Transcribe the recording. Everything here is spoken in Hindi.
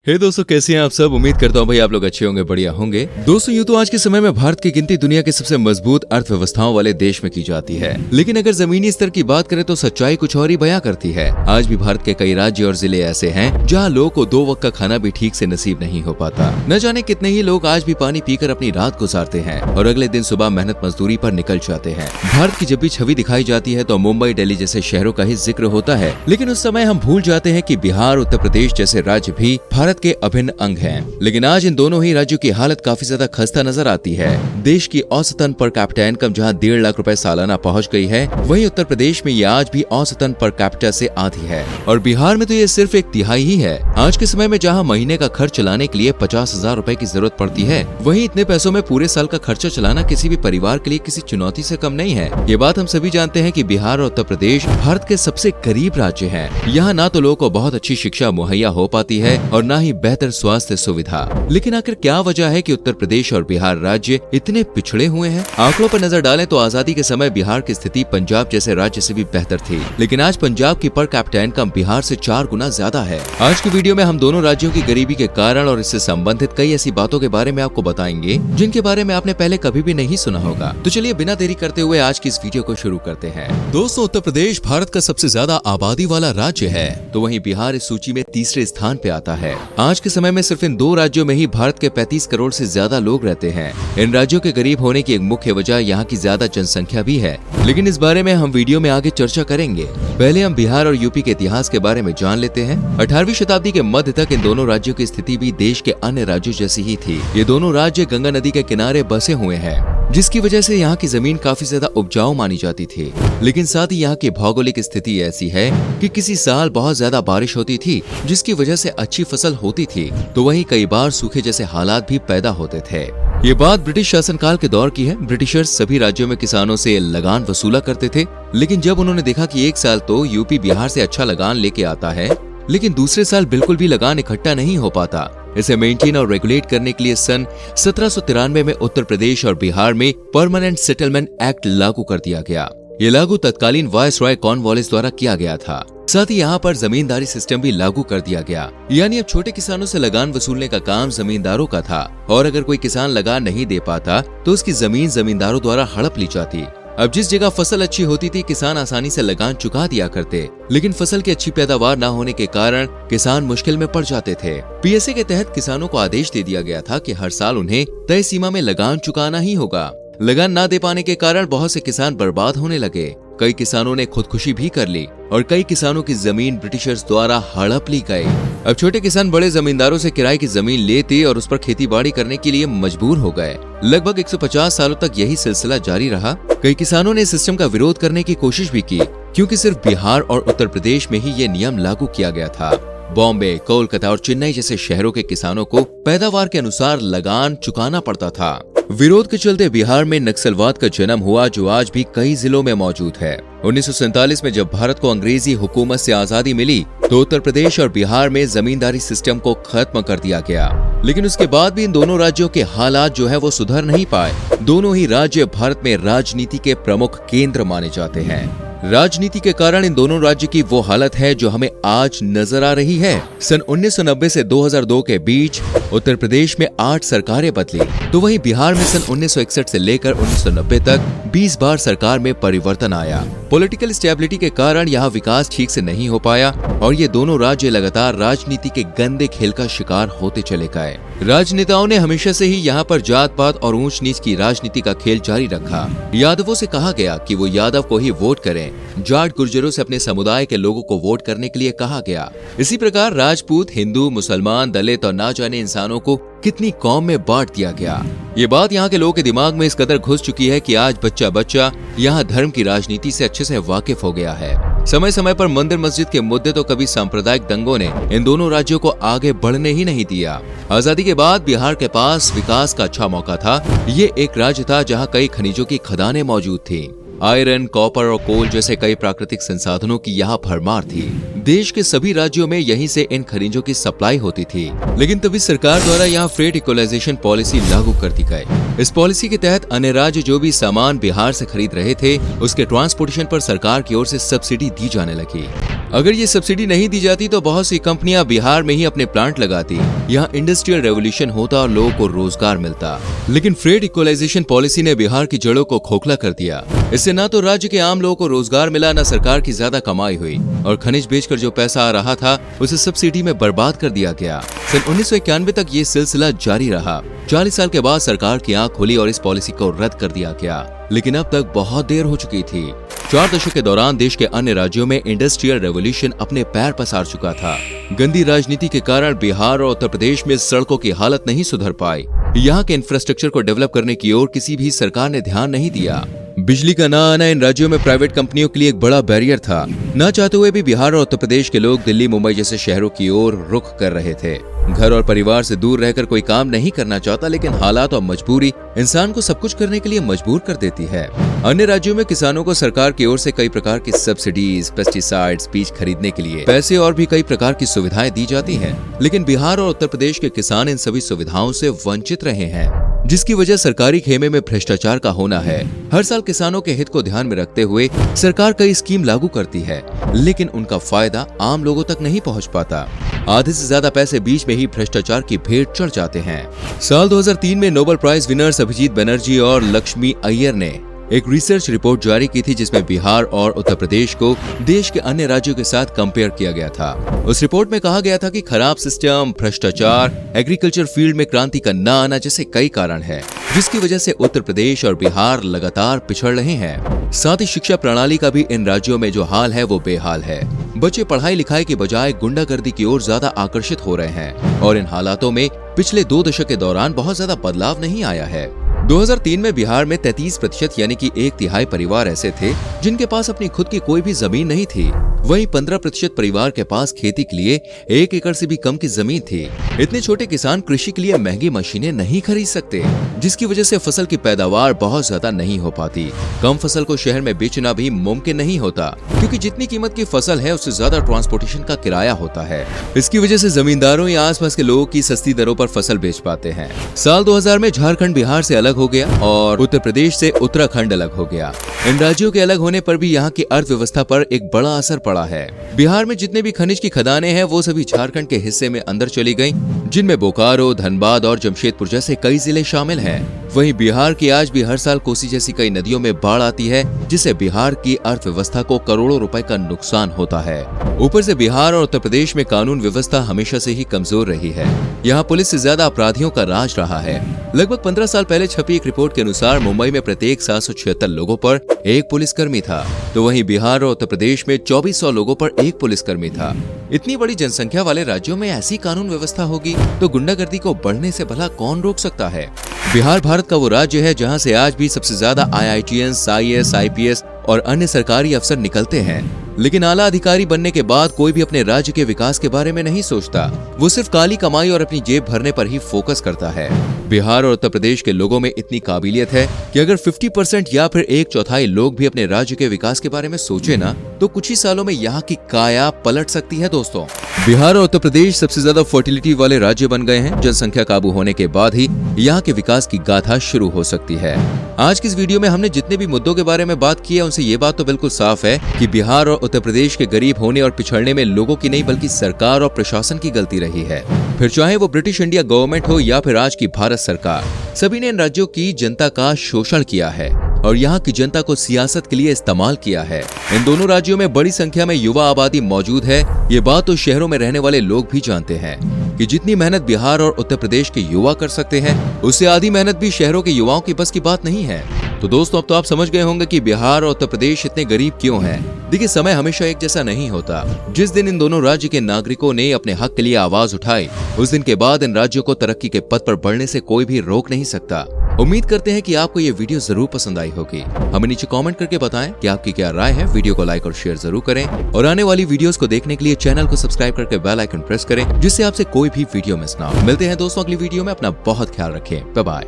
हे दोस्तों, कैसे हैं आप सब। उम्मीद करता हूँ भाई आप लोग अच्छे होंगे, बढ़िया होंगे। दोस्तों यूँ तो आज के समय में भारत की गिनती दुनिया के सबसे मजबूत अर्थव्यवस्थाओं वाले देश में की जाती है, लेकिन अगर जमीनी स्तर की बात करें तो सच्चाई कुछ और ही बयां करती है। आज भी भारत के कई राज्य और जिले ऐसे हैं जहाँ लोगों को 2 वक्त का खाना भी ठीक से नसीब नहीं हो पाता। न जाने कितने ही लोग आज भी पानी पीकर अपनी रात गुजारते हैं और अगले दिन सुबह मेहनत मजदूरी पर निकल जाते हैं। भारत की जब भी छवि दिखाई जाती है तो मुंबई, दिल्ली जैसे शहरों का ही जिक्र होता है, लेकिन उस समय हम भूल जाते हैं कि बिहार, उत्तर प्रदेश जैसे राज्य भी भारत के अभिन्न अंग हैं। लेकिन आज इन दोनों ही राज्यों की हालत काफी ज्यादा खस्ता नजर आती है। देश की औसतन पर कैपिटा इनकम जहां 1.5 लाख रुपए सालाना पहुंच गई है, वहीं उत्तर प्रदेश में ये आज भी औसतन पर कैपिटा से आधी है और बिहार में तो ये सिर्फ 1/3 ही है। आज के समय में जहां महीने का खर्च चलाने के लिए 50,000 रुपए की जरूरत पड़ती है, वहीं इतने पैसों में पूरे साल का खर्चा चलाना किसी भी परिवार के लिए किसी चुनौती से कम नहीं है। ये बात हम सभी जानते हैं कि बिहार और उत्तर प्रदेश भारत के सबसे गरीब राज्य हैं। यहाँ ना तो लोगों को बहुत अच्छी शिक्षा मुहैया हो पाती है और न ही बेहतर स्वास्थ्य सुविधा। लेकिन आखिर क्या वजह है कि उत्तर प्रदेश और बिहार राज्य इतने पिछड़े हुए हैं? आंकड़ों पर नजर डालें तो आजादी के समय बिहार की स्थिति पंजाब जैसे राज्य से भी बेहतर थी, लेकिन आज पंजाब की पर कैपिटा इनकम बिहार से 4 गुना ज्यादा है। आज की वीडियो में हम दोनों राज्यों की गरीबी के कारण और इससे संबंधित कई ऐसी बातों के बारे में आपको बताएंगे जिनके बारे में आपने पहले कभी भी नहीं सुना होगा। तो चलिए बिना देरी करते हुए आज की इस वीडियो को शुरू करते हैं। दोस्तों, उत्तर प्रदेश भारत का सबसे ज्यादा आबादी वाला राज्य है, तो वहीं बिहार इस सूची में तीसरे स्थान पे आता है। आज के समय में सिर्फ इन 2 राज्यों में ही भारत के 35 करोड़ से ज्यादा लोग रहते हैं। इन राज्यों के गरीब होने की एक मुख्य वजह यहाँ की ज्यादा जनसंख्या भी है, लेकिन इस बारे में हम वीडियो में आगे चर्चा करेंगे। पहले हम बिहार और यूपी के इतिहास के बारे में जान लेते हैं। 18वीं शताब्दी के मध्य तक इन दोनों राज्यों की स्थिति भी देश के अन्य राज्यों जैसी ही थी। ये दोनों राज्य गंगा नदी के किनारे बसे हुए हैं, जिसकी वजह से यहाँ की जमीन काफी ज्यादा उपजाऊ मानी जाती थी। लेकिन साथ ही यहाँ की भौगोलिक स्थिति ऐसी है कि किसी साल बहुत ज्यादा बारिश होती थी, जिसकी वजह से अच्छी फसल होती थी, तो वहीं कई बार सूखे जैसे हालात भी पैदा होते थे। ये बात ब्रिटिश शासनकाल के दौर की है। ब्रिटिशर्स सभी राज्यों में किसानों से लगान वसूला करते थे, लेकिन जब उन्होंने देखा कि एक साल तो यूपी बिहार से अच्छा लगान लेके आता है, लेकिन दूसरे साल बिल्कुल भी लगान इकट्ठा नहीं हो पाता, इसे मेंटेन और रेगुलेट करने के लिए सन 1793 में उत्तर प्रदेश और बिहार में परमानेंट सेटलमेंट एक्ट लागू कर दिया गया। ये लागू तत्कालीन वायसरॉय कॉर्नवालिस द्वारा किया गया था। साथ ही यहाँ पर जमींदारी सिस्टम भी लागू कर दिया गया, यानी अब छोटे किसानों से लगान वसूलने का काम जमींदारों का था और अगर कोई किसान लगान नहीं दे पाता तो उसकी जमीन जमींदारों द्वारा हड़प ली जाती। अब जिस जगह फसल अच्छी होती थी, किसान आसानी से लगान चुका दिया करते, लेकिन फसल की अच्छी पैदावार न होने के कारण किसान मुश्किल में पड़ जाते थे। पीएसए के तहत किसानों को आदेश दे दिया गया था कि हर साल उन्हें तय सीमा में लगान चुकाना ही होगा। लगान न दे पाने के कारण बहुत से किसान बर्बाद होने लगे। कई किसानों ने खुदकुशी भी कर ली और कई किसानों की जमीन ब्रिटिशर्स द्वारा हड़प ली गई। अब छोटे किसान बड़े जमींदारों से किराए की जमीन लेते और उस पर खेती बाड़ी करने के लिए मजबूर हो गए। लगभग 150 सालों तक यही सिलसिला जारी रहा। कई किसानों ने सिस्टम का विरोध करने की कोशिश भी की, क्योंकि सिर्फ बिहार और उत्तर प्रदेश में ही ये नियम लागू किया गया था। बॉम्बे, कोलकाता और चेन्नई जैसे शहरों के किसानों को पैदावार के अनुसार लगान चुकाना पड़ता था। विरोध के चलते बिहार में नक्सलवाद का जन्म हुआ, जो आज भी कई जिलों में मौजूद है। 1947 में जब भारत को अंग्रेजी हुकूमत से आजादी मिली तो उत्तर प्रदेश और बिहार में जमींदारी सिस्टम को खत्म कर दिया गया, लेकिन उसके बाद भी इन दोनों राज्यों के हालात जो है वो सुधर नहीं पाए। दोनों ही राज्य भारत में राजनीति के प्रमुख केंद्र माने जाते हैं। राजनीति के कारण इन दोनों राज्य की वो हालत है जो हमें आज नजर आ रही है। सन 1990 से 2002 के बीच उत्तर प्रदेश में 8 सरकारें बदली, तो वहीं बिहार में सन 1961 से लेकर 1990 तक 20 बार सरकार में परिवर्तन आया। पॉलिटिकल स्टेबिलिटी के कारण यहाँ विकास ठीक से नहीं हो पाया और ये दोनों राज्य लगातार राजनीति के गंदे खेल का शिकार होते चले गए। राजनेताओं ने हमेशा से ही यहाँ पर जात पात और ऊंच नीच की राजनीति का खेल जारी रखा। यादवों से कहा गया कि वो यादव को ही वोट करें, जाट गुर्जरों से अपने समुदाय के लोगों को वोट करने के लिए कहा गया। इसी प्रकार राजपूत, हिंदू, मुसलमान, दलित और ना जाने इंसानों को कितनी कौम में बांट दिया गया। ये बात यहाँ के लोगों के दिमाग में इस कदर घुस चुकी है कि आज बच्चा बच्चा यहाँ धर्म की राजनीति से अच्छे से वाकिफ हो गया है। समय समय पर मंदिर मस्जिद के मुद्दे तो कभी सांप्रदायिक दंगों ने इन दोनों राज्यों को आगे बढ़ने ही नहीं दिया। आजादी के बाद बिहार के पास विकास का अच्छा मौका था। ये एक राज्य था जहाँ कई खनिजों की खदानें मौजूद थी। आयरन, कॉपर और कोल जैसे कई प्राकृतिक संसाधनों की यहाँ भरमार थी। देश के सभी राज्यों में यहीं से इन खनिजों की सप्लाई होती थी, लेकिन तभी सरकार द्वारा यहाँ फ्रेट इक्वलाइजेशन पॉलिसी लागू कर दी गई। इस पॉलिसी के तहत अन्य राज्य जो भी सामान बिहार से खरीद रहे थे, उसके ट्रांसपोर्टेशन पर सरकार की ओर से सब्सिडी दी जाने लगी। अगर ये सब्सिडी नहीं दी जाती तो बहुत सी कंपनियां बिहार में ही अपने प्लांट लगाती, यहाँ इंडस्ट्रियल रेवोल्यूशन होता और लोगों को रोजगार मिलता। लेकिन फ्रेट इक्वलाइजेशन पॉलिसी ने बिहार की जड़ों को खोखला कर दिया। इससे न तो राज्य के आम लोगों को रोजगार मिला, न सरकार की ज्यादा कमाई हुई और खनिज बेचकर जो पैसा आ रहा था उसे सब्सिडी में बर्बाद कर दिया गया। सन 1991 तक ये सिलसिला जारी रहा। 40 साल के बाद सरकार की आंख खुली और इस पॉलिसी को रद्द कर दिया गया, लेकिन अब तक बहुत देर हो चुकी थी। 4 दशक के दौरान देश के अन्य राज्यों में इंडस्ट्रियल रेवोल्यूशन अपने पैर पसार चुका था। गंदी राजनीति के कारण बिहार और उत्तर प्रदेश में सड़कों की हालत नहीं सुधर पाई। यहाँ के इंफ्रास्ट्रक्चर को डेवलप करने की ओर किसी भी सरकार ने ध्यान नहीं दिया। बिजली का न आना इन राज्यों में प्राइवेट कंपनियों के लिए एक बड़ा बैरियर था। न चाहते हुए भी बिहार और उत्तर प्रदेश के लोग दिल्ली, मुंबई जैसे शहरों की ओर रुख कर रहे थे। घर और परिवार से दूर रहकर कोई काम नहीं करना चाहता, लेकिन हालात और मजबूरी इंसान को सब कुछ करने के लिए मजबूर कर देती है। अन्य राज्यों में किसानों को सरकार की ओर से कई प्रकार की सब्सिडीज, पेस्टिसाइड्स, बीज खरीदने के लिए पैसे और भी कई प्रकार की सुविधाएं दी जाती हैं। लेकिन बिहार और उत्तर प्रदेश के किसान इन सभी सुविधाओं से वंचित रहे हैं, जिसकी वजह सरकारी खेमे में भ्रष्टाचार का होना है। हर साल किसानों के हित को ध्यान में रखते हुए सरकार कई स्कीम लागू करती है, लेकिन उनका फायदा आम लोगों तक नहीं पहुंच पाता। आधे से ज्यादा पैसे बीच में ही भ्रष्टाचार की भेंट चढ़ जाते हैं। साल 2003 में Nobel prize winners Abhijit Banerjee और लक्ष्मी अय्यर ने एक रिसर्च रिपोर्ट जारी की थी, जिसमें बिहार और उत्तर प्रदेश को देश के अन्य राज्यों के साथ कंपेयर किया गया था। उस रिपोर्ट में कहा गया था कि खराब सिस्टम, भ्रष्टाचार, एग्रीकल्चर फील्ड में क्रांति का न आना जैसे कई कारण हैं, जिसकी वजह से उत्तर प्रदेश और बिहार लगातार पिछड़ रहे हैं। साथ ही शिक्षा प्रणाली का भी इन राज्यों में जो हाल है वो बेहाल है। बच्चे पढ़ाई लिखाई के बजाय गुंडागर्दी की ओर ज्यादा आकर्षित हो रहे हैं और इन हालातों में पिछले 2 दशक के दौरान बहुत ज्यादा बदलाव नहीं आया है। 2003 में बिहार में 33% यानी कि 1/3 परिवार ऐसे थे जिनके पास अपनी खुद की कोई भी जमीन नहीं थी। वहीं 15% परिवार के पास खेती के लिए 1 एकड़ से भी कम की जमीन थी। इतने छोटे किसान कृषि के लिए महंगी मशीनें नहीं खरीद सकते, जिसकी वजह से फसल की पैदावार बहुत ज्यादा नहीं हो पाती। कम फसल को शहर में बेचना भी मुमकिन नहीं होता, क्योंकि जितनी कीमत की फसल है उससे ज्यादा ट्रांसपोर्टेशन का किराया होता है। इसकी वजह से जमींदारों या आसपास के लोगों की सस्ती दरों पर फसल बेच पाते हैं। साल 2000 में झारखंड बिहार से अलग हो गया और उत्तर प्रदेश से उत्तराखंड अलग हो गया। इन राज्यों के अलग होने पर भी यहाँ की अर्थव्यवस्था पर एक बड़ा असर पड़ा है। बिहार में जितने भी खनिज की खदानें हैं वो सभी झारखंड के हिस्से में अंदर चली गईं, जिनमें बोकारो, धनबाद और जमशेदपुर जैसे कई जिले शामिल हैं। वहीं बिहार की आज भी हर साल कोसी जैसी कई नदियों में बाढ़ आती है, जिससे बिहार की अर्थव्यवस्था को करोड़ों रुपए का नुकसान होता है। ऊपर से बिहार और उत्तर प्रदेश में कानून व्यवस्था हमेशा से ही कमजोर रही है। यहाँ पुलिस से ज्यादा अपराधियों का राज रहा है। लगभग 15 साल पहले छपी एक रिपोर्ट के अनुसार मुंबई में प्रत्येक 776 लोगों पर एक पुलिसकर्मी था, तो वहीं बिहार और उत्तर प्रदेश में 2400 लोगों पर एक पुलिसकर्मी था। इतनी बड़ी जनसंख्या वाले राज्यों में ऐसी कानून व्यवस्था होगी तो गुंडागर्दी को बढ़ने से भला कौन रोक सकता है। बिहार भारत का वो राज्य है जहां से आज भी सबसे ज्यादा IITians, IAS, IPS और अन्य सरकारी अफसर निकलते हैं, लेकिन आला अधिकारी बनने के बाद कोई भी अपने राज्य के विकास के बारे में नहीं सोचता। वो सिर्फ काली कमाई और अपनी जेब भरने पर ही फोकस करता है। बिहार और उत्तर प्रदेश के लोगों में इतनी काबिलियत है कि अगर 50% या फिर 1/4 लोग भी अपने राज्य के विकास के बारे में सोचे ना, तो कुछ ही सालों में यहाँ की काया पलट सकती है। दोस्तों, बिहार और उत्तर प्रदेश सबसे ज्यादा फर्टिलिटी वाले राज्य बन गए हैं। जनसंख्या काबू होने के बाद ही यहाँ के विकास की गाथा शुरू हो सकती है। आज की इस वीडियो में हमने जितने भी मुद्दों के बारे में बात की है, उनसे ये बात तो बिल्कुल साफ है कि बिहार और उत्तर प्रदेश के गरीब होने और पिछड़ने में लोगों की नहीं बल्कि सरकार और प्रशासन की गलती रही है। फिर चाहे वो ब्रिटिश इंडिया गवर्नमेंट हो या फिर आज की भारत सरकार, सभी ने इन राज्यों की जनता का शोषण किया है और यहाँ की जनता को सियासत के लिए इस्तेमाल किया है। इन दोनों राज्यों में बड़ी संख्या में युवा आबादी मौजूद है। ये बात तो शहरों में रहने वाले लोग भी जानते हैं कि जितनी मेहनत बिहार और उत्तर प्रदेश के युवा कर सकते हैं, उससे आधी मेहनत भी शहरों के युवाओं की बस की बात नहीं है। तो दोस्तों, अब तो आप समझ गए होंगे कि बिहार और उत्तर प्रदेश इतने गरीब क्यों हैं। देखिए, समय हमेशा एक जैसा नहीं होता। जिस दिन इन दोनों राज्य के नागरिकों ने अपने हक के लिए आवाज उठाई, उस दिन के बाद इन राज्यों को तरक्की के पथ पर बढ़ने से कोई भी रोक नहीं सकता। उम्मीद करते हैं कि आपको ये वीडियो जरूर पसंद आई होगी। हमें नीचे कमेंट करके बताएं कि आपकी क्या राय है। वीडियो को लाइक और शेयर जरूर करें और आने वाली वीडियोस को देखने के लिए चैनल को सब्सक्राइब करके बेल आइकन प्रेस करें, जिससे आपसे कोई भी वीडियो मिस ना हो। मिलते हैं दोस्तों अगली वीडियो में। अपना बहुत ख्याल रखें। Bye bye.